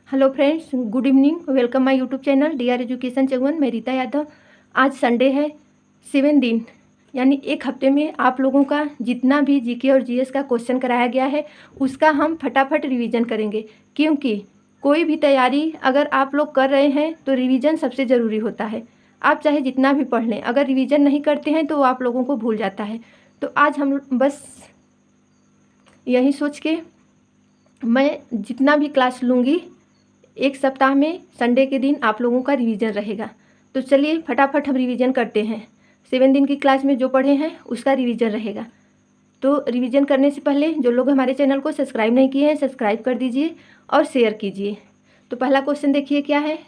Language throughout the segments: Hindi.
Hello friends, good evening. Welcome my YouTube channel D R education चौवन। मैं रीता यादव। आज संडे है। 7 दिन यानी एक हफ्ते में आप लोगों का जितना भी जीके और जीएस का क्वेश्चन कराया गया है उसका हम फटाफट रिवीजन करेंगे, क्योंकि कोई भी तैयारी अगर आप लोग कर रहे हैं तो रिवीजन सबसे ज़रूरी होता है। आप चाहे जितना भी पढ़ लें, अगर रिवीजन नहीं करते हैं तो वो आप लोगों को भूल जाता है। तो आज हम बस यही सोच के मैं जितना भी क्लास लूँगी, एक सप्ताह में संडे के दिन आप लोगों का रिवीजन रहेगा। तो चलिए फटाफट हम रिवीजन करते हैं। 7 दिन की क्लास में जो पढ़े हैं उसका रिवीजन रहेगा। तो रिवीजन करने से पहले जो लोग हमारे चैनल को सब्सक्राइब नहीं किए हैं, सब्सक्राइब कर दीजिए और शेयर कीजिए। तो पहला क्वेश्चन देखिए क्या है,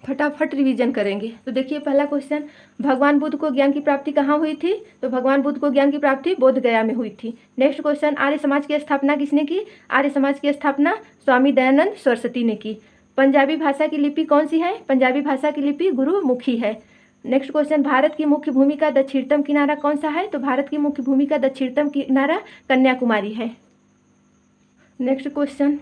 फटाफट रिवीजन करेंगे। तो देखिए पहला क्वेश्चन, भगवान बुद्ध को ज्ञान की प्राप्ति कहाँ हुई थी? तो भगवान बुद्ध को ज्ञान की प्राप्ति बोध गया में हुई थी। नेक्स्ट क्वेश्चन, आर्य समाज की स्थापना किसने की? आर्य समाज की स्थापना स्वामी दयानंद सरस्वती ने की। पंजाबी भाषा की लिपि कौन सी है? पंजाबी भाषा की लिपि गुरुमुखी है। नेक्स्ट क्वेश्चन, भारत की मुख्य भूमि का दक्षिणतम किनारा कौन सा है? तो भारत की मुख्य भूमि का दक्षिणतम किनारा कन्याकुमारी है। नेक्स्ट क्वेश्चन,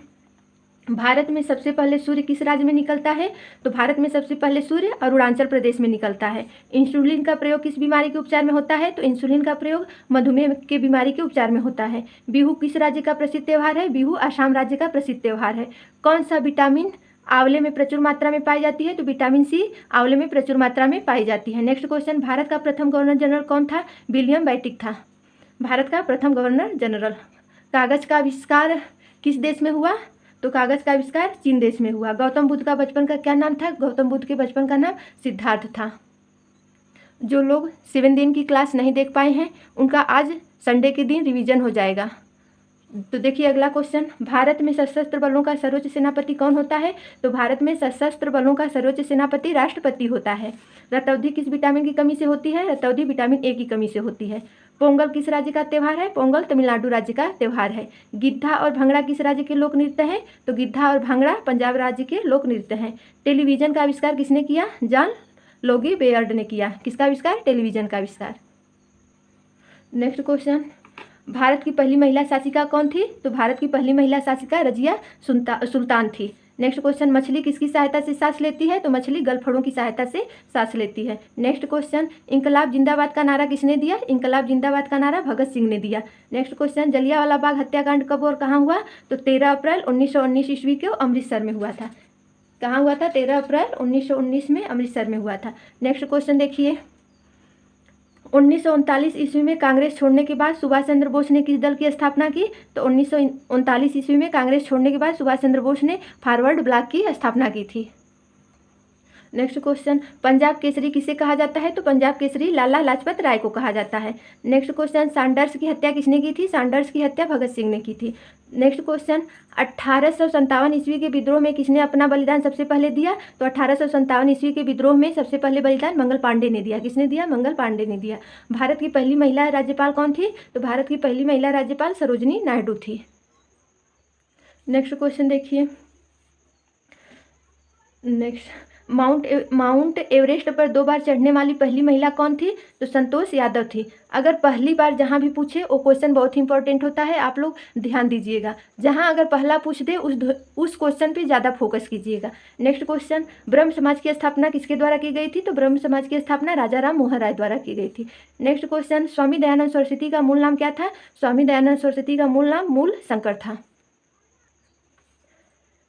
भारत में सबसे पहले सूर्य किस राज्य में निकलता है? तो भारत में सबसे पहले सूर्य अरुणाचल प्रदेश में निकलता है। इंसुलिन का प्रयोग किस बीमारी के उपचार में होता है? तो इंसुलिन का प्रयोग मधुमेह के बीमारी के उपचार में होता है। बिहू किस राज्य का प्रसिद्ध त्यौहार है? बिहू असम राज्य का प्रसिद्ध त्यौहार है। कौन सा विटामिन आंवले में प्रचुर मात्रा में पाई जाती है? तो विटामिन सी आंवले में प्रचुर मात्रा में पाई जाती है। नेक्स्ट क्वेश्चन, भारत का प्रथम गवर्नर जनरल कौन था? विलियम बेंटिक था भारत का प्रथम गवर्नर जनरल। कागज का आविष्कार किस देश में हुआ? तो कागज का आविष्कार चीन देश में हुआ। गौतम बुद्ध का बचपन का क्या नाम था? गौतम बुद्ध के बचपन का नाम सिद्धार्थ था। जो लोग 7 दिन की क्लास नहीं देख पाए हैं उनका आज संडे के दिन रिवीजन हो जाएगा। तो देखिए अगला क्वेश्चन, भारत में सशस्त्र बलों का सर्वोच्च सेनापति कौन होता है? तो भारत में सशस्त्र बलों का सर्वोच्च सेनापति राष्ट्रपति होता है। रतौंधी किस विटामिन की कमी से होती है? रतौंधी विटामिन ए की कमी से होती है। पोंगल किस राज्य का त्यौहार है? पोंगल तमिलनाडु राज्य का त्यौहार है। गिद्धा और भंगड़ा किस राज्य के लोक नृत्य हैं? तो गिद्धा और भंगड़ा पंजाब राज्य के लोक नृत्य हैं। टेलीविजन का आविष्कार किसने किया? जॉन लोगी बेयर्ड ने किया। किसका आविष्कार? टेलीविजन का आविष्कार। नेक्स्ट क्वेश्चन, भारत की पहली महिला शासिका कौन थी? तो भारत की पहली महिला शासिका रजिया सुल्तान थी। नेक्स्ट क्वेश्चन, मछली किसकी सहायता से सांस लेती है? तो मछली गलफड़ों की सहायता से सांस लेती है। नेक्स्ट क्वेश्चन, इंकलाब जिंदाबाद का नारा किसने दिया? इंकलाब जिंदाबाद का नारा भगत सिंह ने दिया। नेक्स्ट क्वेश्चन, जलियांवाला बाग हत्याकांड कब और कहाँ हुआ? तो 13 अप्रैल 1919 ईस्वी को अमृतसर में हुआ था। कहाँ हुआ था? 13 अप्रैल 1919 में अमृतसर में हुआ था। नेक्स्ट क्वेश्चन देखिए, 1939 ईस्वी में कांग्रेस छोड़ने के बाद सुभाष चंद्र बोस ने किस दल की स्थापना की? तो 1939 ईस्वी में कांग्रेस छोड़ने के बाद सुभाष चंद्र बोस ने फॉरवर्ड ब्लॉक की स्थापना की थी। नेक्स्ट क्वेश्चन, पंजाब केसरी किसे कहा जाता है? तो पंजाब केसरी लाला लाजपत राय को कहा जाता है। नेक्स्ट क्वेश्चन, सैंडर्स की हत्या किसने की थी? सैंडर्स की हत्या भगत सिंह ने की थी। नेक्स्ट क्वेश्चन, 1857 ईस्वी के विद्रोह में किसने अपना बलिदान सबसे पहले दिया? तो 1857 ईस्वी के विद्रोह में सबसे पहले बलिदान मंगल पांडे ने दिया। किसने दिया? मंगल पांडे ने दिया। भारत की पहली महिला राज्यपाल कौन थी? तो भारत की पहली महिला राज्यपाल सरोजनी नायडू थी। नेक्स्ट क्वेश्चन देखिए, नेक्स्ट, माउंट एवरेस्ट पर 2 बार चढ़ने वाली पहली महिला कौन थी? तो संतोष यादव थी। अगर पहली बार जहाँ भी पूछे वो क्वेश्चन बहुत ही इंपॉर्टेंट होता है, आप लोग ध्यान दीजिएगा। जहाँ अगर पहला पूछ दे उस क्वेश्चन पे ज़्यादा फोकस कीजिएगा। नेक्स्ट क्वेश्चन, ब्रह्म समाज की स्थापना किसके द्वारा की गई थी? तो ब्रह्म समाज की स्थापना राजा राम मोहन राय द्वारा की गई थी। नेक्स्ट क्वेश्चन, स्वामी दयानंद सरस्वती का मूल नाम क्या था? स्वामी दयानंद सरस्वती का मूल नाम मूल शंकर था।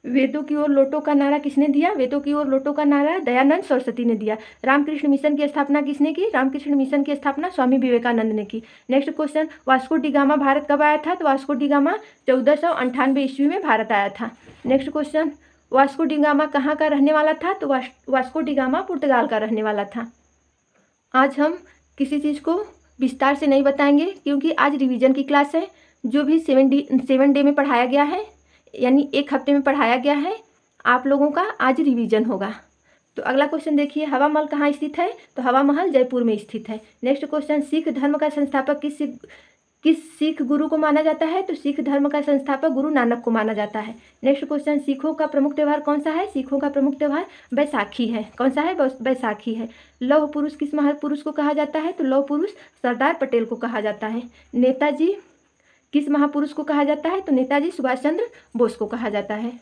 वेदों की ओर लौटो का नारा किसने दिया? वेदों की ओर लौटो का नारा दयानंद सरस्वती ने दिया। रामकृष्ण मिशन की स्थापना किसने की? रामकृष्ण मिशन की स्थापना स्वामी विवेकानंद ने की। Next question, Vasco D gamma Bharat कब आया था? तो वास्को डी गामा 1498 ईस्वी में भारत आया था। Next question, Vasco D gamma कहाँ का रहने वाला था? तो वास्को डी गामा पुर्तगाल का रहने वाला था। आज हम किसी चीज़ को विस्तार से नहीं बताएंगे क्योंकि आज रिवीजन की क्लास है। जो भी 7 डे में पढ़ाया गया है यानी एक हफ्ते में पढ़ाया गया है, आप लोगों का आज रिवीजन होगा। तो अगला क्वेश्चन देखिए, हवा महल कहाँ स्थित है? तो हवा महल जयपुर में स्थित है। नेक्स्ट क्वेश्चन, सिख धर्म का संस्थापक किस सिख गुरु को माना जाता है? तो सिख धर्म का संस्थापक गुरु नानक को माना जाता है। नेक्स्ट क्वेश्चन, सिखों का प्रमुख त्यौहार कौन सा है? सिखों का प्रमुख त्यौहार बैसाखी है। कौन सा है? बैसाखी है। लौह पुरुष किस महापुरुष को कहा जाता है? तो लौह पुरुष सरदार पटेल को कहा जाता है। नेताजी किस महापुरुष को कहा जाता है? तो नेताजी सुभाष चंद्र बोस को कहा जाता है।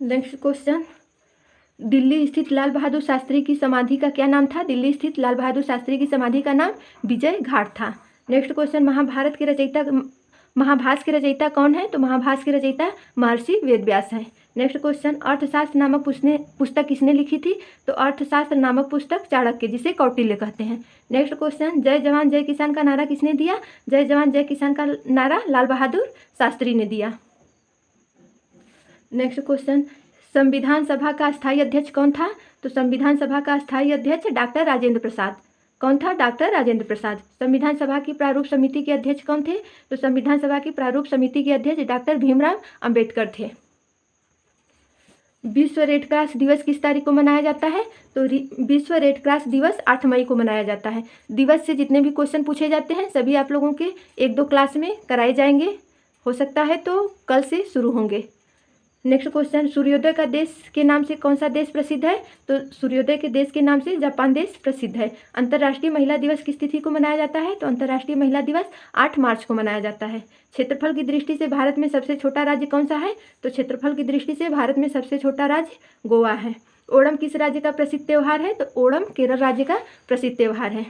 नेक्स्ट क्वेश्चन, दिल्ली स्थित लाल बहादुर शास्त्री की समाधि का क्या नाम था? दिल्ली स्थित लाल बहादुर शास्त्री की समाधि का नाम विजय घाट था। नेक्स्ट क्वेश्चन, महाभारत के रचयिता कौन है? तो महाभारत के रचयिता महर्षि वेदव्यास हैं। नेक्स्ट क्वेश्चन, अर्थशास्त्र नामक पुस्तक किसने लिखी थी? तो अर्थशास्त्र नामक पुस्तक चाणक्य, जिसे कौटिल्य कहते हैं। नेक्स्ट क्वेश्चन, जय जवान जय किसान का नारा किसने दिया? जय जवान जय किसान का नारा लाल बहादुर शास्त्री ने दिया। नेक्स्ट क्वेश्चन, संविधान सभा का स्थायी अध्यक्ष कौन था? तो संविधान सभा का स्थायी अध्यक्ष डॉक्टर राजेंद्र प्रसाद। कौन था? डॉक्टर राजेंद्र प्रसाद। संविधान सभा की प्रारूप समिति के अध्यक्ष कौन थे? तो संविधान सभा की प्रारूप समिति के अध्यक्ष डॉक्टर भीमराव अंबेडकर थे। विश्व रेड क्रॉस दिवस किस तारीख को मनाया जाता है? तो विश्व रेड क्रॉस दिवस 8 मई को मनाया जाता है। दिवस से जितने भी क्वेश्चन पूछे जाते हैं सभी आप लोगों के 1-2 क्लास में कराए जाएंगे, हो सकता है तो कल से शुरू होंगे। नेक्स्ट क्वेश्चन, सूर्योदय का देश के नाम से कौन सा देश प्रसिद्ध है? तो सूर्योदय के देश के नाम से जापान देश प्रसिद्ध है। अंतर्राष्ट्रीय महिला दिवस किस तिथि को मनाया जाता है? तो अंतर्राष्ट्रीय महिला दिवस 8 मार्च को मनाया जाता है। क्षेत्रफल की दृष्टि से भारत में सबसे छोटा राज्य कौन सा है? तो क्षेत्रफल की दृष्टि से भारत में सबसे छोटा राज्य गोवा है। ओणम किस राज्य का प्रसिद्ध त्यौहार है? तो ओणम केरल राज्य का प्रसिद्ध त्यौहार है।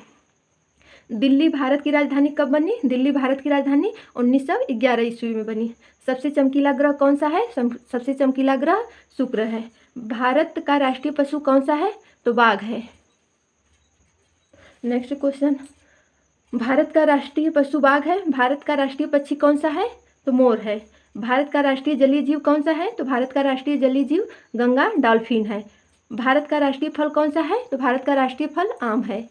दिल्ली भारत की राजधानी कब बनी? दिल्ली भारत की राजधानी 1911 ईस्वी में बनी। सबसे चमकीला ग्रह कौन सा है? सबसे चमकीला ग्रह शुक्र है। भारत का राष्ट्रीय पशु कौन सा है? तो बाघ है। नेक्स्ट क्वेश्चन, भारत का राष्ट्रीय पशु बाघ है। भारत का राष्ट्रीय पक्षी कौन सा है? तो मोर है। भारत का राष्ट्रीय जलीय जीव कौन सा है? तो भारत का राष्ट्रीय जलीय जीव गंगा डॉल्फिन है। भारत का राष्ट्रीय फल कौन सा है? तो भारत का राष्ट्रीय फल आम है।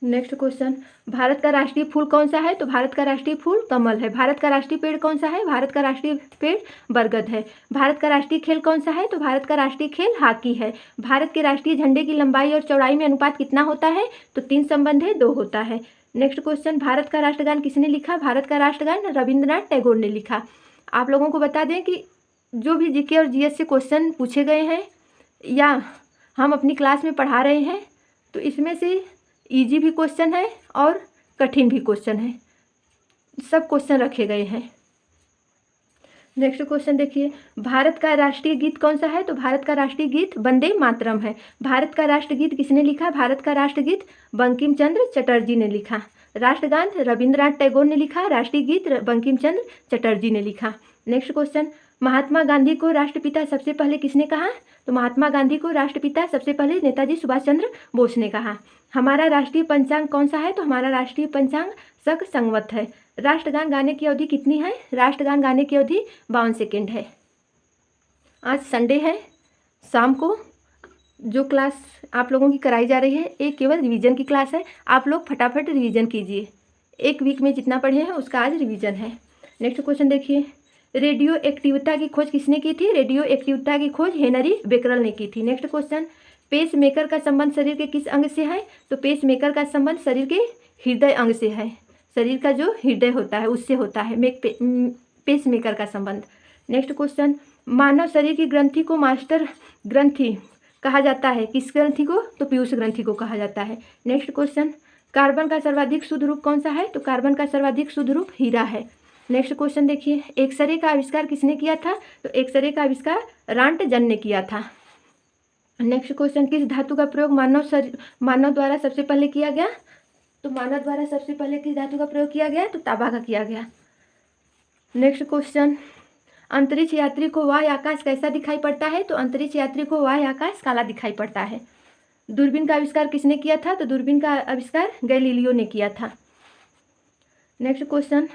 नेक्स्ट क्वेश्चन, भारत का राष्ट्रीय फूल कौन सा है? तो भारत का राष्ट्रीय फूल कमल है। भारत का राष्ट्रीय पेड़ कौन सा है? भारत का राष्ट्रीय पेड़ बरगद है। भारत का राष्ट्रीय खेल कौन सा है? तो भारत का राष्ट्रीय खेल हॉकी है। भारत के राष्ट्रीय झंडे की लंबाई और चौड़ाई में अनुपात कितना होता है? तो 3:2 होता है। नेक्स्ट क्वेश्चन, भारत का राष्ट्रगान किसने लिखा? भारत का राष्ट्रगान रविंद्रनाथ टैगोर ने लिखा। आप लोगों को बता दें कि जो भी जीके और जीएस से क्वेश्चन पूछे गए हैं या हम अपनी क्लास में पढ़ा रहे हैं तो इसमें से इजी भी क्वेश्चन है और कठिन भी क्वेश्चन है, सब क्वेश्चन रखे गए हैं। नेक्स्ट क्वेश्चन देखिए, भारत का राष्ट्रीय गीत कौन सा है? तो भारत का राष्ट्रीय गीत वंदे मातरम है। भारत का राष्ट्रगीत किसने लिखा? भारत का राष्ट्रगीत बंकिम चंद्र चटर्जी ने लिखा। राष्ट्रगान रविंद्रनाथ टैगोर ने लिखा। राष्ट्रीय गीत बंकिम चंद्र चटर्जी ने लिखा। नेक्स्ट क्वेश्चन, महात्मा गांधी को राष्ट्रपिता सबसे पहले किसने कहा? तो महात्मा गांधी को राष्ट्रपिता सबसे पहले नेताजी सुभाष चंद्र बोस ने कहा। हमारा राष्ट्रीय पंचांग कौन सा है? तो हमारा राष्ट्रीय पंचांग शक संवत है। राष्ट्रगान गाने की अवधि कितनी है? राष्ट्रगान गाने की अवधि 52 सेकेंड है। आज संडे है, शाम को जो क्लास आप लोगों की कराई जा रही है एक केवल रिवीजन की क्लास है। आप लोग फटाफट रिवीजन कीजिए। एक वीक में जितना पढ़े हैं उसका आज रिवीजन है। नेक्स्ट क्वेश्चन देखिए, रेडियो एक्टिविटा की खोज किसने की थी? रेडियो एक्टिविटा की खोज हेनरी बेकरल ने की थी। नेक्स्ट क्वेश्चन, पेस मेकर का संबंध शरीर के किस अंग से है? तो पेस मेकर का संबंध शरीर के हृदय अंग से है। शरीर का जो हृदय होता है उससे होता है पेस मेकर का संबंध। नेक्स्ट क्वेश्चन, मानव शरीर की ग्रंथि को मास्टर ग्रंथि कहा जाता है। किस ग्रंथि को? तो पीयूष ग्रंथि को कहा जाता है। नेक्स्ट क्वेश्चन, कार्बन का सर्वाधिक शुद्ध रूप कौन सा है? तो कार्बन का सर्वाधिक शुद्ध रूप हीरा है। नेक्स्ट क्वेश्चन देखिए, एक्सरे का आविष्कार किसने किया था? तो एक्सरे का आविष्कार रांटजन ने किया था। नेक्स्ट क्वेश्चन, किस धातु का प्रयोग मानव द्वारा सबसे पहले किया गया? तो मानव द्वारा सबसे पहले किस धातु का प्रयोग किया गया? तो तांबा का किया गया। नेक्स्ट क्वेश्चन, अंतरिक्ष यात्री को वाह्य आकाश कैसा दिखाई पड़ता है? तो अंतरिक्ष यात्री को वाह्य आकाश काला दिखाई पड़ता है। दूरबीन का आविष्कार किसने किया था? तो दूरबीन का आविष्कार गैलीलियो ने किया था। नेक्स्ट क्वेश्चन,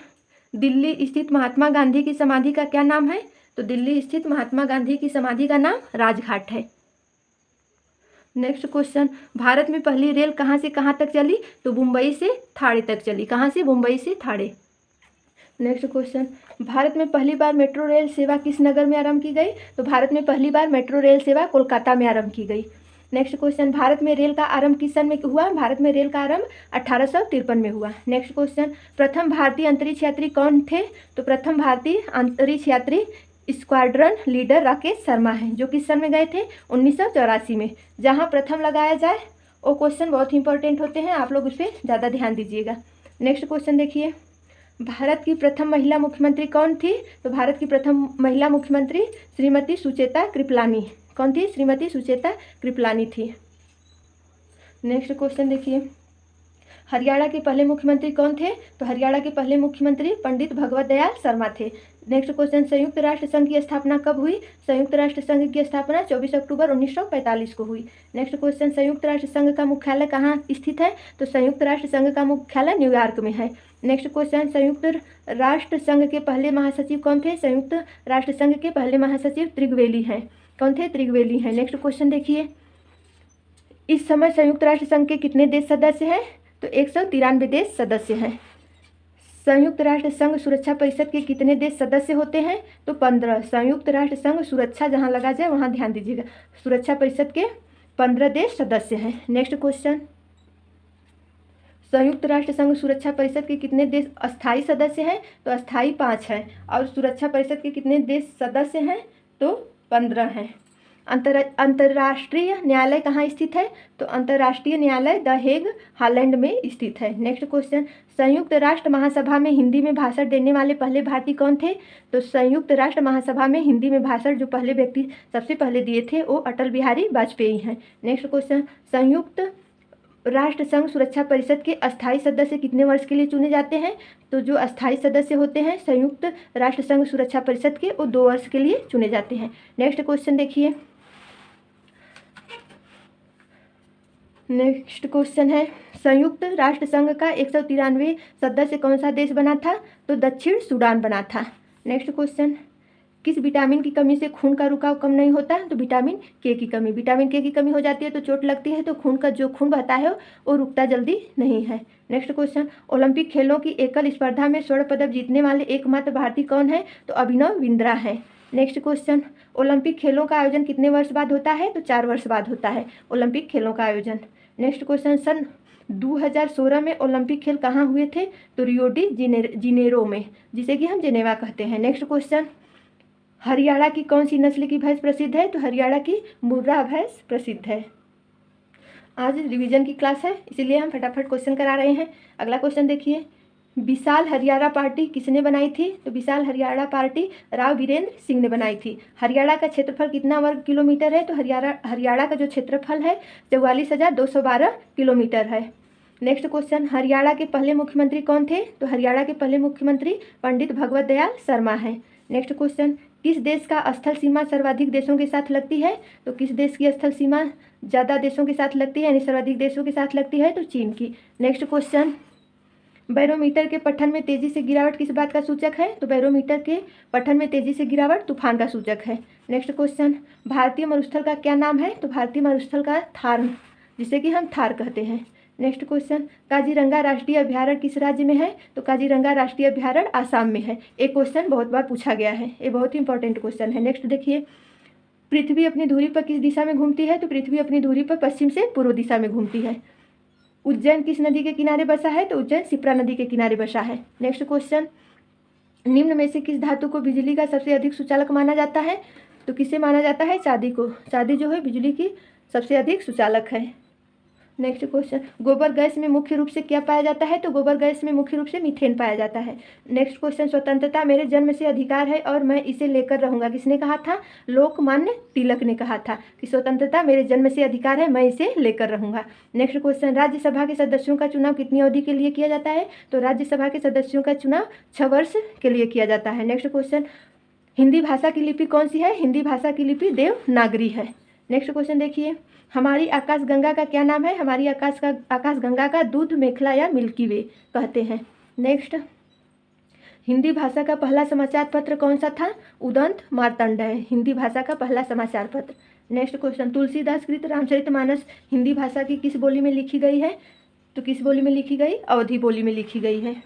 दिल्ली स्थित महात्मा गांधी की समाधि का क्या नाम है? तो दिल्ली स्थित महात्मा गांधी की समाधि का नाम राजघाट है। नेक्स्ट क्वेश्चन, भारत में पहली रेल कहाँ से कहाँ तक चली? तो मुंबई से थाड़े तक चली। कहाँ से? मुंबई से थाड़े। नेक्स्ट क्वेश्चन, भारत में पहली बार मेट्रो रेल सेवा किस नगर में आरंभ की गई? तो भारत में पहली बार मेट्रो रेल सेवा कोलकाता में आरंभ की गई। नेक्स्ट क्वेश्चन, भारत में रेल का आरंभ किस सन में हुआ? भारत में रेल का आरंभ 1853 में हुआ। नेक्स्ट क्वेश्चन, प्रथम भारतीय अंतरिक्ष यात्री कौन थे? तो प्रथम भारतीय अंतरिक्ष यात्री स्क्वाड्रन लीडर राकेश शर्मा हैं, जो किस सन में गए थे? 1984 में। जहां प्रथम लगाया जाए वो क्वेश्चन बहुत ही इंपॉर्टेंट होते हैं, आप लोग उस पर ज़्यादा ध्यान दीजिएगा। नेक्स्ट क्वेश्चन देखिए, भारत की प्रथम महिला मुख्यमंत्री कौन थी? तो भारत की प्रथम महिला मुख्यमंत्री श्रीमती सुचेता कृपलानी। कौन थी? श्रीमती सुचेता कृपलानी थी। नेक्स्ट क्वेश्चन देखिए, हरियाणा के पहले मुख्यमंत्री कौन थे? तो हरियाणा के पहले मुख्यमंत्री पंडित भगवत दयाल शर्मा थे। नेक्स्ट क्वेश्चन, संयुक्त राष्ट्र संघ की स्थापना कब हुई? संयुक्त राष्ट्र संघ की स्थापना 24 अक्टूबर 1945 को हुई। नेक्स्ट क्वेश्चन, संयुक्त राष्ट्र संघ का मुख्यालय कहाँ स्थित है? तो संयुक्त राष्ट्र संघ का मुख्यालय न्यूयॉर्क में है। नेक्स्ट क्वेश्चन, संयुक्त राष्ट्र संघ के पहले महासचिव कौन थे? संयुक्त राष्ट्र संघ के पहले महासचिव त्रिगवेली हैं। कौन थे? त्रिगवेली हैं। नेक्स्ट क्वेश्चन देखिए, इस समय संयुक्त राष्ट्र संघ के कितने देश सदस्य हैं? तो 193 देश सदस्य हैं। संयुक्त राष्ट्र संघ सुरक्षा परिषद के कितने देश सदस्य होते हैं? तो 15। संयुक्त राष्ट्र संघ सुरक्षा जहां लगा जाए वहां ध्यान दीजिएगा, सुरक्षा परिषद के 15 देश सदस्य हैं। नेक्स्ट क्वेश्चन, संयुक्त राष्ट्र संघ सुरक्षा परिषद के कितने देश अस्थायी सदस्य हैं? तो अस्थायी 5 हैं। और सुरक्षा परिषद के कितने देश सदस्य हैं? तो 15 हैं। अंतर्राष्ट्रीय न्यायालय कहाँ स्थित है? तो अंतर्राष्ट्रीय न्यायालय द हेग हॉलैंड में स्थित है। नेक्स्ट क्वेश्चन, संयुक्त राष्ट्र महासभा में हिंदी में भाषण देने वाले पहले भारतीय कौन थे? तो संयुक्त राष्ट्र महासभा में हिंदी में भाषण जो पहले व्यक्ति सबसे पहले दिए थे वो अटल बिहारी वाजपेयी हैं। नेक्स्ट क्वेश्चन, संयुक्त राष्ट्र संघ सुरक्षा परिषद के अस्थायी सदस्य कितने वर्ष के लिए चुने जाते हैं? तो जो अस्थायी सदस्य होते हैं संयुक्त राष्ट्र संघ सुरक्षा परिषद के वो 2 वर्ष के लिए चुने जाते हैं। नेक्स्ट क्वेश्चन देखिए, नेक्स्ट क्वेश्चन है, संयुक्त राष्ट्र संघ का 193 सदस्य कौन सा देश बना था? तो दक्षिण सूडान बना था। नेक्स्ट क्वेश्चन, किस विटामिन की कमी से खून का रुकाव कम नहीं होता? तो विटामिन के की कमी। विटामिन के की कमी हो जाती है तो चोट लगती है, तो खून का जो खून बहता है वो रुकता जल्दी नहीं है। नेक्स्ट क्वेश्चन, ओलंपिक खेलों की एकल स्पर्धा में स्वर्ण पदक जीतने वाले एकमात्र भारतीय कौन है? तो अभिनव बिंद्रा है। नेक्स्ट क्वेश्चन, ओलंपिक खेलों का आयोजन कितने वर्ष बाद होता है? तो 4 वर्ष बाद होता है ओलंपिक खेलों का आयोजन। नेक्स्ट क्वेश्चन, सन 2016 में ओलंपिक खेल कहाँ हुए थे? तो रियो डी जेनेरो में, जिसे कि हम जेनेवा कहते हैं। नेक्स्ट क्वेश्चन, हरियाणा की कौन सी नस्ल की भैंस प्रसिद्ध है? तो हरियाणा की मुर्रा भैंस प्रसिद्ध है। आज रिवीजन की क्लास है इसीलिए हम फटाफट क्वेश्चन करा रहे हैं। अगला क्वेश्चन देखिए, विशाल हरियाणा पार्टी किसने बनाई थी? तो विशाल हरियाणा पार्टी राव वीरेंद्र सिंह ने बनाई थी। हरियाणा का क्षेत्रफल कितना वर्ग किलोमीटर है? तो हरियाणा का जो क्षेत्रफल है 44,212 किलोमीटर है। नेक्स्ट क्वेश्चन, हरियाणा के पहले मुख्यमंत्री कौन थे? तो हरियाणा के पहले मुख्यमंत्री पंडित भगवत दयाल शर्मा हैं। नेक्स्ट क्वेश्चन, किस देश का स्थल सीमा सर्वाधिक देशों के साथ लगती है? तो किस देश की स्थल सीमा ज़्यादा देशों के साथ लगती है यानी सर्वाधिक देशों के साथ लगती है? तो चीन की। नेक्स्ट क्वेश्चन, बैरोमीटर के पठन में तेजी से गिरावट किस बात का सूचक है? तो बैरोमीटर के पठन में तेजी से गिरावट तूफान का सूचक है। नेक्स्ट क्वेश्चन, भारतीय मरुस्थल का क्या नाम है? तो भारतीय मरुस्थल का थार, जिसे कि हम थार कहते हैं। नेक्स्ट क्वेश्चन, काजीरंगा राष्ट्रीय अभ्यारण्य किस राज्य में है? तो काजीरंगा राष्ट्रीय अभ्यारण्य आसाम में है। एक क्वेश्चन बहुत बार पूछा गया है, ये बहुत ही इंपॉर्टेंट क्वेश्चन है। नेक्स्ट देखिए, पृथ्वी अपनी धुरी पर किस दिशा में घूमती है? तो पृथ्वी अपनी धुरी पर पश्चिम से पूर्व दिशा में घूमती है। उज्जैन किस नदी के किनारे बसा है? तो उज्जैन शिप्रा नदी के किनारे बसा है। नेक्स्ट क्वेश्चन, निम्न में से किस धातु को बिजली का सबसे अधिक सुचालक माना जाता है? तो किसे माना जाता है? चांदी को। चांदी जो है बिजली की सबसे अधिक सुचालक है। नेक्स्ट क्वेश्चन, गोबर गैस में मुख्य रूप से क्या पाया जाता है? तो गोबर गैस में मुख्य रूप से मीथेन पाया जाता है। नेक्स्ट क्वेश्चन, स्वतंत्रता मेरे जन्म से अधिकार है और मैं इसे लेकर रहूंगा, किसने कहा था? लोकमान्य तिलक ने कहा था कि स्वतंत्रता मेरे जन्म से अधिकार है, मैं इसे लेकर रहूंगा। नेक्स्ट क्वेश्चन, राज्यसभा के सदस्यों का चुनाव कितनी अवधि के लिए किया जाता है? तो राज्यसभा के सदस्यों का चुनाव 6 वर्ष के लिए किया जाता है। नेक्स्ट क्वेश्चन, हिंदी भाषा की लिपि कौन सी है? हिंदी भाषा की लिपि देवनागरी है। नेक्स्ट क्वेश्चन देखिए, हमारी आकाश गंगा का क्या नाम है? हमारी आकाश गंगा का दूध मेखला या मिल्की वे कहते हैं। नेक्स्ट, हिंदी भाषा का पहला समाचार पत्र कौन सा था? उदंत मार्तंडेय हिंदी भाषा का पहला समाचार पत्र। नेक्स्ट क्वेश्चन, तुलसीदास कृत रामचरितमानस हिंदी भाषा की किस बोली में लिखी गई है? तो किस बोली में लिखी गई? अवधी बोली में लिखी गई है।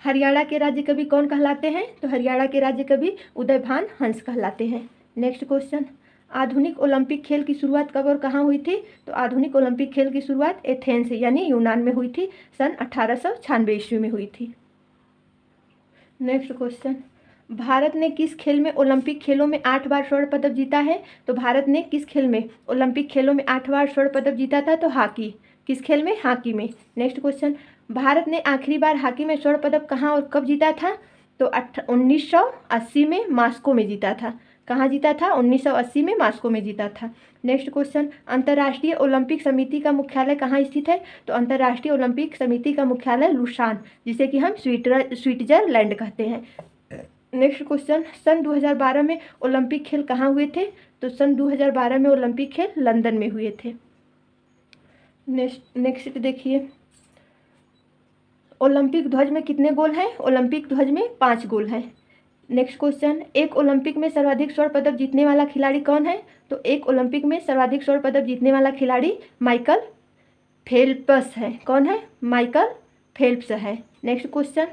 हरियाणा के राज्य कवि कौन कहलाते हैं? तो हरियाणा के राज्य कवि उदयभान हंस कहलाते हैं। नेक्स्ट क्वेश्चन, आधुनिक ओलंपिक खेल की शुरुआत कब और कहाँ हुई थी? तो आधुनिक ओलंपिक खेल की शुरुआत एथेंस यानी यूनान में हुई थी, सन 1896 ईस्वी में हुई थी। नेक्स्ट क्वेश्चन, भारत ने किस खेल में ओलंपिक खेलों में 8 बार स्वर्ण पदक जीता है? तो भारत ने किस खेल में ओलंपिक खेलों में 8 बार स्वर्ण पदक जीता था? तो हॉकी। किस खेल में? हॉकी में। नेक्स्ट क्वेश्चन, भारत ने आखिरी बार हॉकी में स्वर्ण पदक कहाँ और कब जीता था? तो 1980 में मॉस्को में जीता था। कहाँ जीता था? 1980 में मॉस्को में जीता था। नेक्स्ट क्वेश्चन, अंतर्राष्ट्रीय ओलंपिक समिति का मुख्यालय कहाँ स्थित है? तो अंतर्राष्ट्रीय ओलंपिक समिति का मुख्यालय लुसान, जिसे कि हम स्विट्जरलैंड कहते हैं। नेक्स्ट क्वेश्चन, सन 2012 में ओलंपिक खेल कहाँ हुए थे? तो सन 2012 में ओलंपिक खेल लंदन में हुए थे। नेक्स्ट देखिए, ओलंपिक ध्वज में कितने गोल हैं? ओलंपिक ध्वज में 5 गोल हैं। नेक्स्ट क्वेश्चन, एक ओलंपिक में सर्वाधिक स्वर्ण पदक जीतने वाला खिलाड़ी कौन है? तो एक ओलंपिक में सर्वाधिक स्वर्ण पदक जीतने वाला खिलाड़ी माइकल फेल्प्स है। कौन है? माइकल फेल्प्स है। नेक्स्ट क्वेश्चन,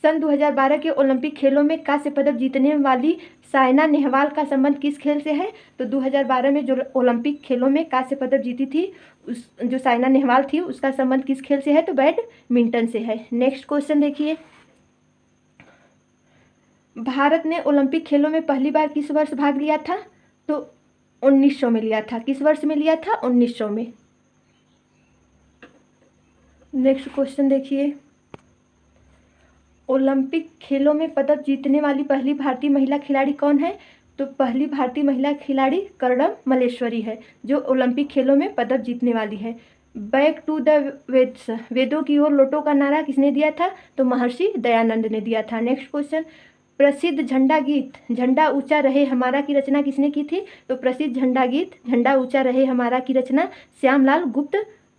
सन 2012 के ओलंपिक खेलों में कांस्य पदक जीतने वाली साइना नेहवाल का संबंध किस खेल से है? तो 2012 में जो ओलंपिक खेलों में कांस्य पदक जीती थी, उस जो साइना नेहवाल थी, उसका संबंध किस खेल से है? तो बैडमिंटन से है। नेक्स्ट क्वेश्चन देखिए, भारत ने ओलंपिक खेलों में पहली बार किस वर्ष भाग लिया था? तो 1900 में लिया था। किस वर्ष में लिया था? 1900 में। नेक्स्ट क्वेश्चन देखिए, ओलंपिक खेलों में पदक जीतने वाली पहली भारतीय महिला खिलाड़ी कौन है? तो पहली भारतीय महिला खिलाड़ी कर्णम मल्लेश्वरी है, जो ओलंपिक खेलों में पदक जीतने वाली है। बैक टू द वेद्स, वेदों की ओर लौटो का नारा किसने दिया था? तो महर्षि दयानंद ने दिया था। नेक्स्ट क्वेश्चन, प्रसिद्ध झंडा गीत झंडा ऊंचा रहे हमारा की रचना किसने की थी? तो प्रसिद्ध झंडा गीत झंडा ऊंचा रहे हमारा की रचना श्यामलाल गुप्त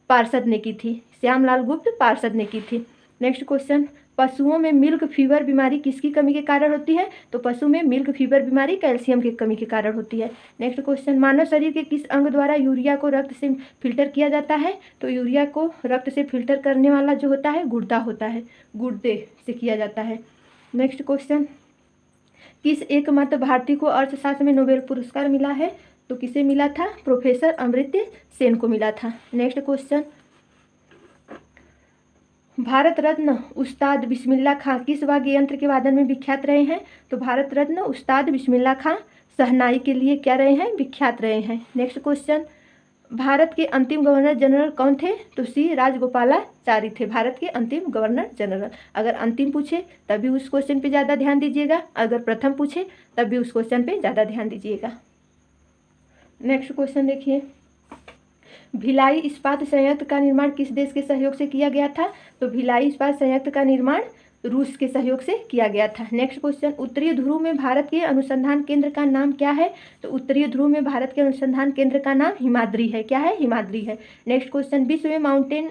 पार्षद ने की थी। श्यामलाल गुप्त पार्षद ने की थी। नेक्स्ट क्वेश्चन, पशुओं में मिल्क फीवर बीमारी किसकी कमी के कारण होती है? तो पशु में मिल्क फीवर बीमारी कैल्शियम की कमी के कारण होती है। नेक्स्ट क्वेश्चन, मानव शरीर के किस अंग द्वारा यूरिया को रक्त से फिल्टर किया जाता है? तो यूरिया को रक्त से फिल्टर करने वाला जो होता है गुर्दा होता है, गुर्दे से किया जाता है। नेक्स्ट क्वेश्चन, किस एकमात्र भारतीय को अर्थशास्त्र में नोबेल पुरस्कार मिला है? तो किसे मिला था? प्रोफेसर अमर्त्य सेन को मिला था। नेक्स्ट क्वेश्चन, भारत रत्न उस्ताद बिस्मिल्लाह खां किस वाद्य यंत्र के वादन में विख्यात रहे हैं? तो भारत रत्न उस्ताद बिस्मिल्लाह खां शहनाई के लिए क्या रहे हैं? विख्यात रहे हैं। नेक्स्ट क्वेश्चन, भारत के अंतिम गवर्नर जनरल कौन थे? तो सी राजगोपालाचारी थे, भारत के अंतिम गवर्नर जनरल। अगर अंतिम पूछे तब भी उस क्वेश्चन पे ज़्यादा ध्यान दीजिएगा, अगर प्रथम पूछे तब भी उस क्वेश्चन पे ज़्यादा ध्यान दीजिएगा। नेक्स्ट क्वेश्चन देखिए, भिलाई इस्पात संयंत्र का निर्माण किस देश के सहयोग से किया गया था? तो भिलाई इस्पात संयंत्र का निर्माण रूस के सहयोग से किया गया था। नेक्स्ट क्वेश्चन, उत्तरी ध्रुव में भारत के अनुसंधान केंद्र का नाम क्या है? तो उत्तरी ध्रुव में भारत के अनुसंधान केंद्र का नाम हिमाद्री है। क्या है? हिमाद्री है। नेक्स्ट क्वेश्चन, विश्व में माउंटेन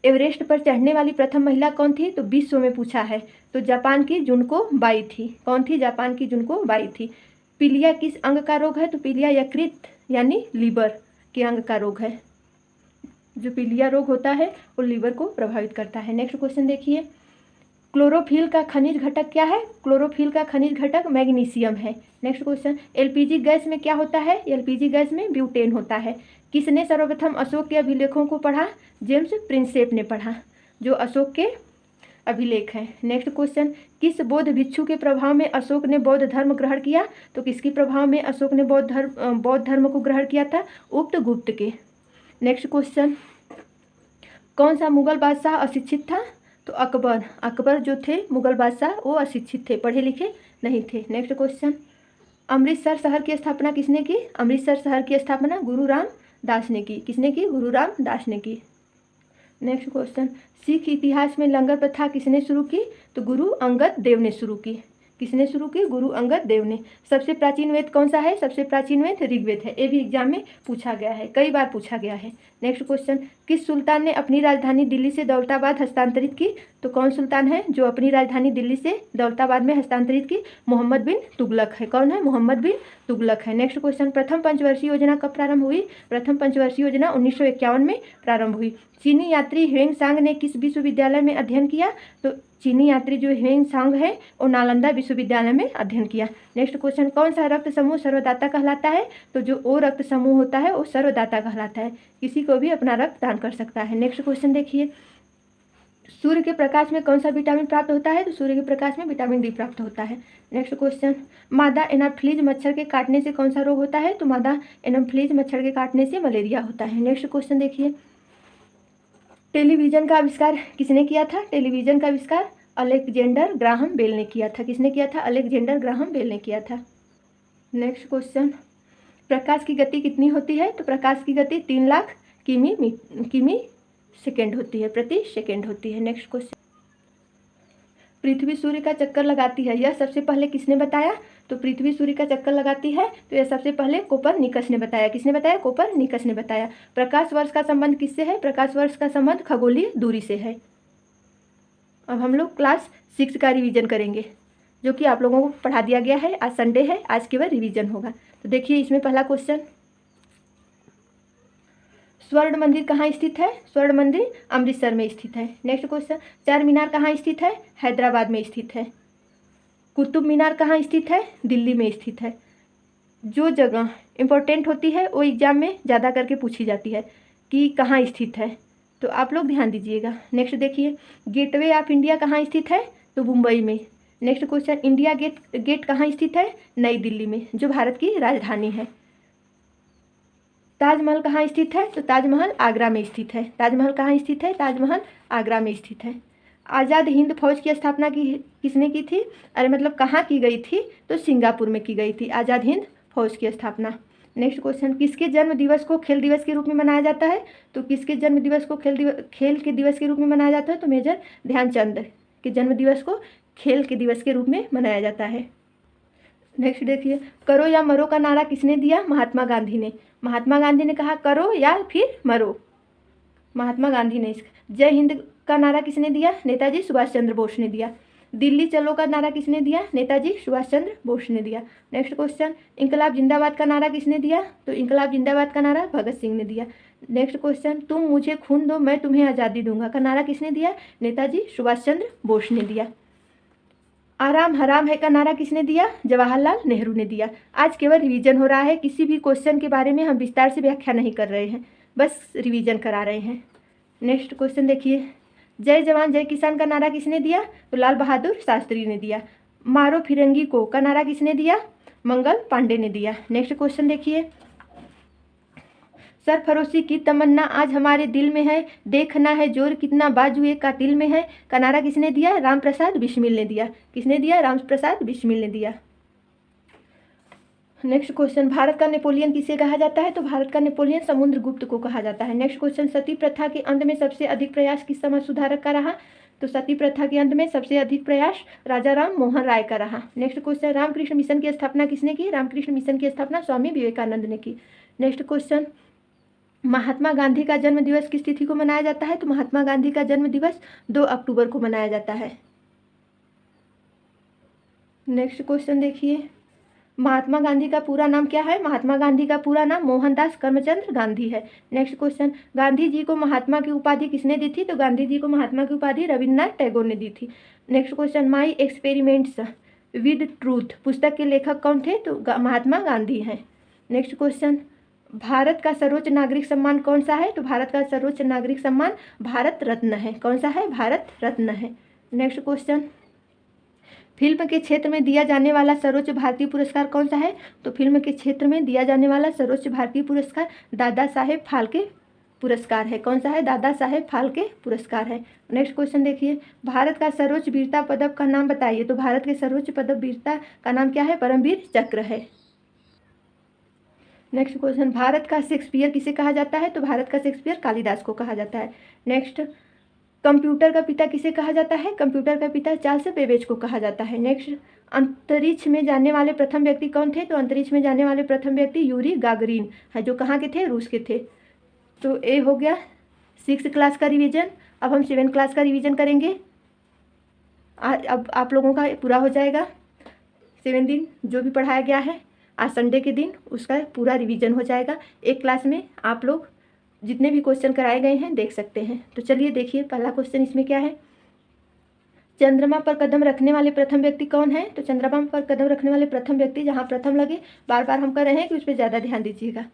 एवरेस्ट पर चढ़ने वाली प्रथम महिला कौन थी? तो विश्व में पूछा है, तो जापान की जुनको बाई थी। कौन थी? जापान की जुनको बाई थी। पीलिया किस अंग का रोग है? तो पीलिया यकृत यानी लीवर के अंग का रोग है। जो पीलिया रोग होता है वो लीवर को प्रभावित करता है। नेक्स्ट क्वेश्चन देखिए, क्लोरोफिल का खनिज घटक क्या है? क्लोरोफिल का खनिज घटक मैग्नीशियम है। नेक्स्ट क्वेश्चन, एलपीजी गैस में क्या होता है? एलपीजी गैस में ब्यूटेन होता है। किसने सर्वप्रथम अशोक के अभिलेखों को पढ़ा? जेम्स प्रिंसेप ने पढ़ा, जो अशोक के अभिलेख हैं। नेक्स्ट क्वेश्चन, किस बौद्ध भिक्षु के प्रभाव में अशोक ने बौद्ध धर्म ग्रहण किया? तो किसके प्रभाव में अशोक ने बौद्ध धर्म को ग्रहण किया था? गुप्त के। नेक्स्ट क्वेश्चन, कौन सा मुगल बादशाह अशिक्षित था? तो अकबर। अकबर जो थे मुगल बादशाह वो अशिक्षित थे, पढ़े लिखे नहीं थे। नेक्स्ट क्वेश्चन, अमृतसर शहर की स्थापना किसने की? अमृतसर शहर की स्थापना गुरु रामदास ने की। किसने की? गुरु रामदास ने की। नेक्स्ट क्वेश्चन, सिख इतिहास में लंगर प्रथा किसने शुरू की? तो गुरु अंगद देव ने शुरू की। किसने शुरू की? गुरु अंगद देव ने। सबसे प्राचीन वेद कौन सा है? सबसे प्राचीन वेद ऋग्वेद है। ये भी एग्जाम में पूछा गया है, कई बार पूछा गया है। नेक्स्ट क्वेश्चन, किस सुल्तान ने अपनी राजधानी दिल्ली से दौलताबाद हस्तांतरित की? तो कौन सुल्तान है जो अपनी राजधानी दिल्ली से दौलताबाद में हस्तांतरित की? मोहम्मद बिन तुगलक है। कौन है? मोहम्मद बिन तुगलक है। नेक्स्ट क्वेश्चन, प्रथम पंचवर्षीय योजना कब प्रारंभ हुई? प्रथम पंचवर्षीय योजना 1951 में प्रारंभ हुई। चीनी यात्री ह्वेंग सांग ने किस विश्वविद्यालय में अध्ययन किया? तो चीनी यात्री जो ह्वेंग सांग है वो नालंदा विश्वविद्यालय में अध्ययन किया। नेक्स्ट क्वेश्चन, कौन सा रक्त समूह सर्वदाता कहलाता है? तो जो ओ रक्त समूह होता है वो सर्वदाता कहलाता है, किसी को भी अपना रक्त दान कर सकता है। नेक्स्ट क्वेश्चन देखिए, सूर्य के प्रकाश में कौन सा विटामिन प्राप्त होता है? तो सूर्य के प्रकाश में विटामिन डी प्राप्त होता है। नेक्स्ट क्वेश्चन, मादा एनाफ्लीज मच्छर के काटने से कौन सा रोग होता है? तो मादा एनाफ्लीज मच्छर के काटने से मलेरिया होता है। नेक्स्ट क्वेश्चन देखिए, सूर्य के प्रकाश में कौन सा विटामिन प्राप्त होता है? तो सूर्य के प्रकाश में विटामिन डी प्राप्त होता है। नेक्स्ट क्वेश्चन, मादा एनाफ्लीज मच्छर के काटने से कौन सा रोग होता है? तो मादा एनाफ्लीज मच्छर के काटने से मलेरिया होता है। नेक्स्ट क्वेश्चन देखिए, टेलीविज़न का आविष्कार किसने किया था? टेलीविज़न का आविष्कार अलेक्जेंडर ग्राहम बेल ने किया था। किसने किया था? अलेक्जेंडर ग्राहम बेल ने किया था। नेक्स्ट क्वेश्चन, प्रकाश की गति कितनी होती है? तो प्रकाश की गति 3 लाख किमी सेकेंड होती है, प्रति सेकेंड होती है। नेक्स्ट क्वेश्चन, पृथ्वी सूर्य का चक्कर लगाती है, यह सबसे पहले किसने बताया? तो पृथ्वी सूर्य का चक्कर लगाती है तो यह सबसे पहले कोपरनिकस ने बताया। किसने बताया? कोपरनिकस ने बताया। प्रकाश वर्ष का संबंध किससे है? प्रकाश वर्ष का संबंध खगोलीय दूरी से है। अब हम लोग क्लास 6 का रिवीजन करेंगे, जो कि आप लोगों को पढ़ा दिया गया है। आज संडे है, आज केवल रिवीजन होगा। तो देखिए इसमें पहला क्वेश्चन, स्वर्ण मंदिर कहाँ स्थित है? स्वर्ण मंदिर अमृतसर में स्थित है। नेक्स्ट क्वेश्चन, चार मीनार कहाँ स्थित है? हैदराबाद में स्थित है। कुतुब मीनार कहाँ स्थित है? दिल्ली में स्थित है। जो जगह इम्पोर्टेंट होती है वो एग्जाम में ज़्यादा करके पूछी जाती है कि कहाँ स्थित है, तो आप लोग ध्यान दीजिएगा। नेक्स्ट देखिए, गेटवे ऑफ इंडिया कहाँ स्थित है? तो मुंबई में। नेक्स्ट क्वेश्चन, इंडिया गेट कहाँ स्थित है? नई दिल्ली में, जो भारत की राजधानी है। ताजमहल कहाँ स्थित है? तो ताजमहल आगरा में स्थित है। ताजमहल कहाँ स्थित है? ताजमहल आगरा में स्थित है। आज़ाद हिंद फौज की स्थापना किसने की थी? अरे मतलब कहाँ की गई थी? तो सिंगापुर में की गई थी आज़ाद हिंद फौज की स्थापना। नेक्स्ट क्वेश्चन, किसके जन्म दिवस को खेल दिवस के रूप में मनाया जाता है? तो किसके जन्म दिवस को खेल के दिवस के रूप में मनाया जाता है? तो मेजर ध्यानचंद के जन्म दिवस को खेल के दिवस के रूप में मनाया जाता है। नेक्स्ट देखिए, करो या मरो का नारा किसने दिया? महात्मा गांधी ने। महात्मा गांधी ने कहा करो या फिर मरो, महात्मा गांधी ने। जय हिंद का नारा किसने दिया? नेताजी सुभाष चंद्र बोस ने दिया। दिल्ली चलो का नारा किसने दिया? नेताजी सुभाष चंद्र बोस ने दिया। नेक्स्ट क्वेश्चन, इंकलाब जिंदाबाद का नारा किसने दिया? तो इंकलाब जिंदाबाद का नारा भगत सिंह ने दिया। नेक्स्ट क्वेश्चन, तुम मुझे खून दो मैं तुम्हें आज़ादी दूंगा का नारा किसने दिया? नेताजी सुभाष चंद्र बोस ने दिया। आराम हराम है का नारा किसने दिया? जवाहरलाल नेहरू ने दिया। आज केवल रिवीजन हो रहा है, किसी भी क्वेश्चन के बारे में हम विस्तार से व्याख्या नहीं कर रहे हैं, बस रिवीजन करा रहे हैं। नेक्स्ट क्वेश्चन देखिए, जय जवान जय किसान का नारा किसने दिया? तो लाल बहादुर शास्त्री ने दिया। मारो फिरंगी को का नारा किसने दिया? मंगल पांडे ने दिया। नेक्स्ट क्वेश्चन देखिए, सरफरोशी की तमन्ना आज हमारे दिल में है, देखना है जोर कितना बाजुए का दिल में है का नारा किसने दिया? राम प्रसाद बिस्मिल ने दिया। किसने दिया? राम प्रसाद बिस्मिल ने दिया। नेक्स्ट क्वेश्चन, भारत का नेपोलियन किसे कहा जाता है? तो भारत का नेपोलियन समुद्रगुप्त को कहा जाता है। नेक्स्ट क्वेश्चन, सती प्रथा के अंत में सबसे अधिक प्रयास किस समाज सुधारक का रहा? तो सती प्रथा के अंत में सबसे अधिक प्रयास राजा राम मोहन राय का रहा। नेक्स्ट क्वेश्चन, रामकृष्ण मिशन की स्थापना किसने की? रामकृष्ण मिशन की स्थापना स्वामी विवेकानंद ने की। नेक्स्ट क्वेश्चन, महात्मा गांधी का जन्म दिवस किस तिथि को मनाया जाता है? तो महात्मा गांधी का जन्म दिवस 2 अक्टूबर को मनाया जाता है। नेक्स्ट क्वेश्चन देखिए, महात्मा गांधी का पूरा नाम क्या है? महात्मा गांधी का पूरा नाम मोहनदास करमचंद गांधी है। नेक्स्ट क्वेश्चन, गांधी जी को महात्मा की उपाधि किसने दी थी? तो गांधी जी को महात्मा की उपाधि रविन्द्रनाथ टैगोर ने दी थी। Next question, my experiments with truth पुस्तक के लेखक कौन थे? तो महात्मा गांधी हैं। नेक्स्ट क्वेश्चन, भारत का सर्वोच्च नागरिक सम्मान कौन सा है? तो भारत का सर्वोच्च नागरिक सम्मान भारत रत्न है। कौन सा है? भारत रत्न है। नेक्स्ट क्वेश्चन, फिल्म के क्षेत्र में दिया जाने वाला सर्वोच्च भारतीय पुरस्कार कौन सा है? तो फिल्म के क्षेत्र में दिया जाने वाला सर्वोच्च भारतीय पुरस्कार दादा साहेब फाल्के पुरस्कार है। कौन सा है? दादा साहेब फाल्के पुरस्कार है। नेक्स्ट क्वेश्चन देखिए, भारत का सर्वोच्च वीरता पदक का नाम बताइए। तो भारत के सर्वोच्च पदक वीरता का नाम क्या है? परमवीर चक्र है। नेक्स्ट क्वेश्चन, भारत का शेक्सपियर किसे कहा जाता है? तो भारत का शेक्सपियर कालिदास को कहा जाता है। नेक्स्ट, कंप्यूटर का पिता किसे कहा जाता है? कंप्यूटर का पिता चार्ल्स बेबेज को कहा जाता है। नेक्स्ट, अंतरिक्ष में जाने वाले प्रथम व्यक्ति कौन थे? तो अंतरिक्ष में जाने वाले प्रथम व्यक्ति यूरी गागरिन है, जो कहाँ के थे? रूस के थे। तो ये हो गया 6 क्लास का रिवीजन। अब हम 7 क्लास का रिवीजन करेंगे। अब आप लोगों का पूरा हो जाएगा 7 दिन जो भी पढ़ाया गया है। आज संडे के दिन उसका पूरा रिवीजन हो जाएगा। एक क्लास में आप लोग जितने भी क्वेश्चन कराए गए हैं देख सकते हैं। तो चलिए देखिए, पहला क्वेश्चन इसमें क्या है? चंद्रमा पर कदम रखने वाले प्रथम व्यक्ति कौन है? तो चंद्रमा पर कदम रखने वाले प्रथम व्यक्ति, जहाँ प्रथम लगे बार बार हम कर रहे हैं कि उस पर ज़्यादा ध्यान दीजिएगा,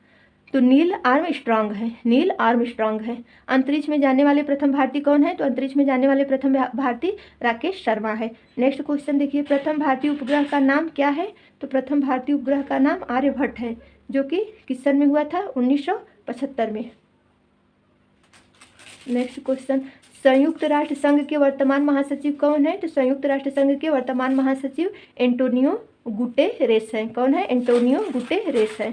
तो नील आर्मस्ट्रांग है। नील आर्मस्ट्रांग है। अंतरिक्ष में जाने वाले प्रथम भारतीय कौन है? तो अंतरिक्ष में जाने वाले प्रथम भारतीय राकेश शर्मा है। नेक्स्ट क्वेश्चन देखिए, प्रथम भारतीय उपग्रह का नाम क्या है? तो प्रथम भारतीय उपग्रह का नाम आर्यभट्ट है, जो कि किस सन में हुआ था? 1975 में। नेक्स्ट क्वेश्चन, संयुक्त राष्ट्र संघ के वर्तमान महासचिव कौन है? तो संयुक्त राष्ट्र संघ के वर्तमान महासचिव एंटोनियो गुटेरेस हैं। कौन है? एंटोनियो गुटेरेस है।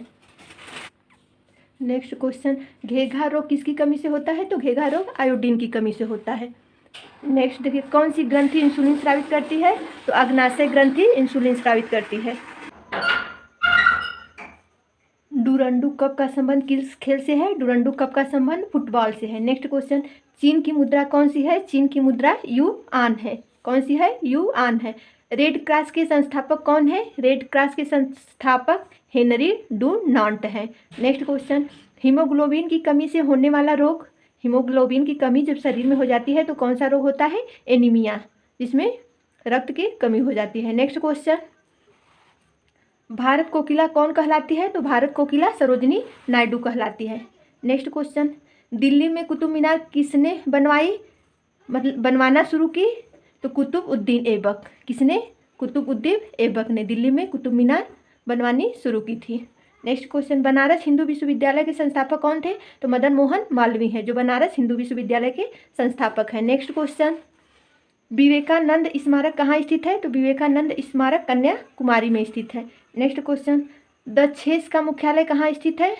नेक्स्ट क्वेश्चन, घेघा रोग किसकी कमी से होता है? तो घेघा रोग आयोडीन की कमी से होता है। नेक्स्ट देखिए, कौन सी ग्रंथि इंसुलिन स्रावित करती है? तो अग्नाशय ग्रंथि इंसुलिन स्रावित करती है। डूरंडू कप का संबंध किस खेल से है? डूरंडू कप का संबंध फुटबॉल से है। नेक्स्ट क्वेश्चन, चीन की मुद्रा कौन सी है? चीन की मुद्रा युआन है। कौन सी है? युआन है। रेड क्रॉस के संस्थापक कौन है? रेड क्रॉस के संस्थापक हेनरी डुनांट है। नेक्स्ट क्वेश्चन, हीमोग्लोबिन की कमी से होने वाला रोग, हीमोग्लोबिन की कमी जब शरीर में हो जाती है तो कौन सा रोग होता है? एनीमिया, जिसमें रक्त की कमी हो जाती है। नेक्स्ट क्वेश्चन, भारत कोकिला कौन कहलाती है? तो भारत कोकिला सरोजिनी नायडू कहलाती है। नेक्स्ट क्वेश्चन, दिल्ली में कुतुब मीनार किसने बनवाई, मतलब बनवाना शुरू की? तो कुतुबुद्दीन ऐबक। किसने? कुतुबुद्दीन ऐबक ने दिल्ली में कुतुब मीनार बनवानी शुरू की थी। नेक्स्ट क्वेश्चन, बनारस हिंदू विश्वविद्यालय के संस्थापक कौन थे? तो मदन मोहन मालवीय है, जो बनारस हिंदू विश्वविद्यालय के संस्थापक हैं। नेक्स्ट क्वेश्चन, विवेकानंद स्मारक कहाँ स्थित है? तो विवेकानंद स्मारक कन्याकुमारी में स्थित है। नेक्स्ट क्वेश्चन, दक्षेस का मुख्यालय कहाँ स्थित है?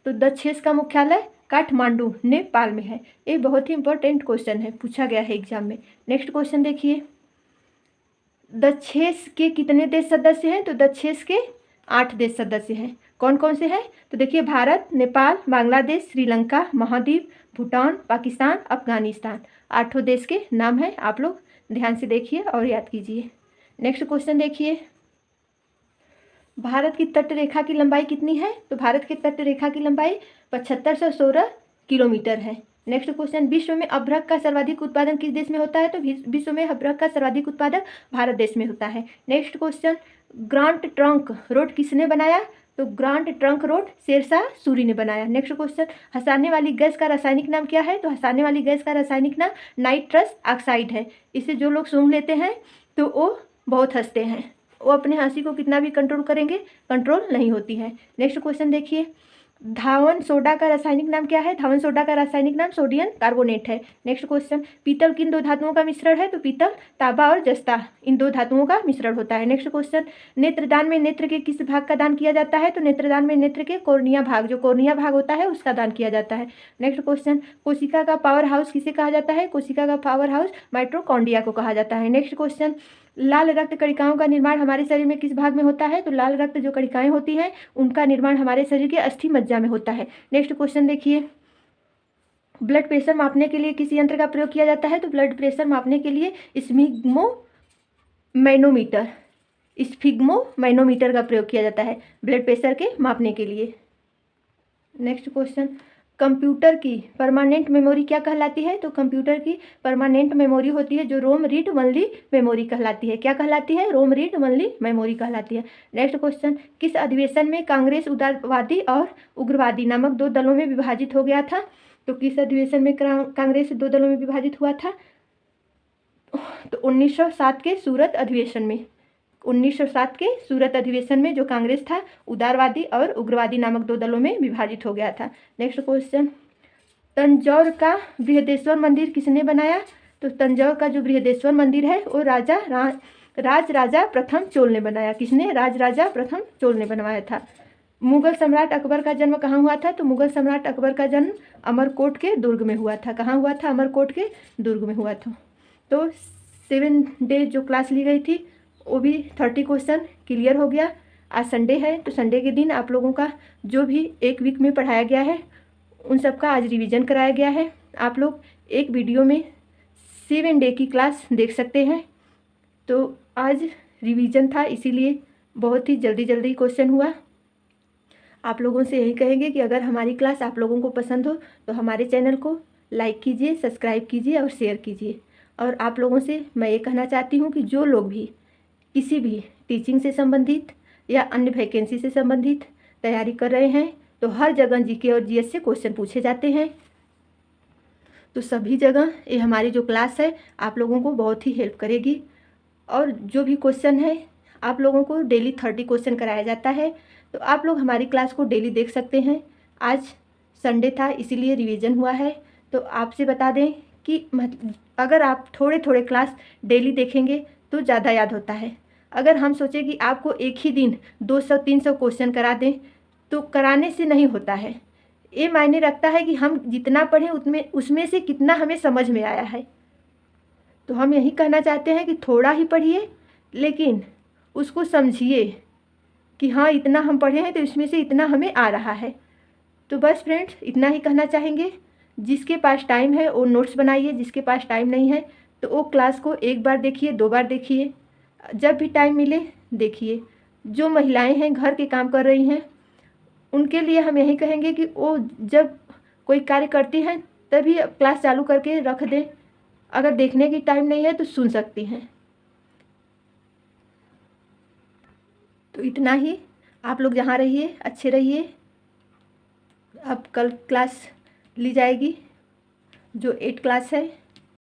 तो दक्षेस का मुख्यालय काठमांडू नेपाल में है। ये बहुत ही इंपॉर्टेंट क्वेश्चन है, पूछा गया है एग्जाम में। नेक्स्ट क्वेश्चन देखिए, दक्षेस के कितने देश सदस्य हैं? तो दक्षेस के 8 देश सदस्य हैं। कौन कौन से हैं? तो देखिए, भारत, नेपाल, बांग्लादेश, श्रीलंका, महाद्वीप, भूटान, पाकिस्तान, अफगानिस्तान। 8 देश के नाम हैं, आप लोग ध्यान से देखिए और याद कीजिए। नेक्स्ट क्वेश्चन देखिए, भारत की तट रेखा की लंबाई कितनी है? तो भारत की तट रेखा की लंबाई 7516 किलोमीटर है। नेक्स्ट क्वेश्चन, विश्व में अभ्रक का सर्वाधिक उत्पादन किस देश में होता है? तो विश्व में अभ्रक का सर्वाधिक उत्पादन भारत देश में होता है। Next question, grand trunk road किसने बनाया? तो grand trunk road Sher Shah Suri ने बनाया। नेक्स्ट क्वेश्चन, हंसाने वाली गैस का रासायनिक नाम क्या है? तो हंसाने वाली गैस का रासायनिक नाम नाइट्रस ऑक्साइड है। इसे जो लोग सूंघ लेते हैं तो वो बहुत हंसते हैं, वो अपने हंसी को कितना भी कंट्रोल करेंगे, कंट्रोल नहीं होती है। नेक्स्ट क्वेश्चन देखिए, धावन सोडा का रासायनिक नाम क्या है? धावन सोडा का रासायनिक नाम सोडियम कार्बोनेट है। नेक्स्ट क्वेश्चन, पीतल किन 2 धातुओं का मिश्रण है? तो पीतल तांबा और जस्ता, इन 2 धातुओं का मिश्रण होता है। नेक्स्ट क्वेश्चन, नेत्रदान में नेत्र के किस भाग का दान किया जाता है? तो नेत्रदान में नेत्र के कोर्निया भाग, जो कोर्निया भाग होता है उसका दान किया जाता है। नेक्स्ट क्वेश्चन, कोशिका का पावर हाउस किसे कहा जाता है? कोशिका का पावर हाउस माइटोकॉन्ड्रिया को कहा जाता है। नेक्स्ट क्वेश्चन, लाल रक्त कणिकाओं का निर्माण हमारे शरीर में किस भाग में होता है? तो लाल रक्त जो कणिकाएं होती हैं उनका निर्माण हमारे शरीर के अस्थि मज्जा में होता है। नेक्स्ट क्वेश्चन देखिए, ब्लड प्रेशर मापने के लिए किस यंत्र का प्रयोग किया जाता है? तो ब्लड प्रेशर मापने के लिए स्फिग्मोमैनोमीटर का प्रयोग किया जाता है ब्लड प्रेशर के मापने के लिए। नेक्स्ट क्वेश्चन, कंप्यूटर की परमानेंट मेमोरी क्या कहलाती है? तो कंप्यूटर की परमानेंट मेमोरी होती है जो रोम रीड ओनली मेमोरी कहलाती है। क्या कहलाती है? रोम रीड ओनली मेमोरी कहलाती है। नेक्स्ट क्वेश्चन, किस अधिवेशन में कांग्रेस उदारवादी और उग्रवादी नामक 2 दलों में विभाजित हो गया था? तो किस अधिवेशन में कांग्रेस 2 दलों में विभाजित हुआ था? तो 1907 के सूरत अधिवेशन में। 1907 के सूरत अधिवेशन में जो कांग्रेस था उदारवादी और उग्रवादी नामक 2 दलों में विभाजित हो गया था। नेक्स्ट क्वेश्चन, तंजौर का बृहदेश्वर मंदिर किसने बनाया? तो तंजौर का जो बृहदेश्वर मंदिर है वो राजा प्रथम चोल ने बनाया। किसने? राजा प्रथम चोल ने बनवाया था। मुगल सम्राट अकबर का जन्म कहाँ हुआ था? तो मुगल सम्राट अकबर का जन्म अमरकोट के दुर्ग में हुआ था। कहाँ हुआ था? अमरकोट के दुर्ग में हुआ था। तो 7 डे जो क्लास ली गई थी वो भी 30 क्वेश्चन क्लियर हो गया। आज संडे है तो संडे के दिन आप लोगों का जो भी एक वीक में पढ़ाया गया है उन सब का आज रिवीजन कराया गया है। आप लोग एक वीडियो में 7 डे की क्लास देख सकते हैं। तो आज रिवीजन था इसीलिए बहुत ही जल्दी क्वेश्चन हुआ। आप लोगों से यही कहेंगे कि अगर हमारी क्लास आप लोगों को पसंद हो तो हमारे चैनल को लाइक कीजिए, सब्सक्राइब कीजिए और शेयर कीजिए। और आप लोगों से मैं ये कहना चाहती हूँ कि जो लोग भी किसी भी टीचिंग से संबंधित या अन्य वैकेंसी से संबंधित तैयारी कर रहे हैं तो हर जगह जीके और जीएस से क्वेश्चन पूछे जाते हैं। तो सभी जगह ये हमारी जो क्लास है आप लोगों को बहुत ही हेल्प करेगी। और जो भी क्वेश्चन है आप लोगों को डेली 30 क्वेश्चन कराया जाता है। तो आप लोग हमारी क्लास को डेली देख सकते हैं। आज संडे था इसीलिए रिवीजन हुआ है। तो आपसे बता दें कि अगर आप थोड़े थोड़े क्लास डेली देखेंगे तो ज़्यादा याद होता है। अगर हम सोचें कि आपको एक ही दिन 200-300 क्वेश्चन करा दें तो कराने से नहीं होता है। ये मायने रखता है कि हम जितना पढ़ें उसमें से कितना हमें समझ में आया है। तो हम यही कहना चाहते हैं कि थोड़ा ही पढ़िए, लेकिन उसको समझिए कि हाँ इतना हम पढ़े हैं तो इसमें से इतना हमें आ रहा है। तो बस फ्रेंड्स, इतना ही कहना चाहेंगे। जिसके पास टाइम है वो नोट्स बनाइए, जिसके पास टाइम नहीं है तो वो क्लास को 1 बार देखिए, 2 बार देखिए, जब भी टाइम मिले देखिए। जो महिलाएं हैं घर के काम कर रही हैं उनके लिए हम यही कहेंगे कि वो जब कोई कार्य करती हैं तभी क्लास चालू करके रख दें। अगर देखने की टाइम नहीं है तो सुन सकती हैं। तो इतना ही। आप लोग जहाँ रहिए अच्छे रहिए। अब कल क्लास ली जाएगी जो 8 क्लास है।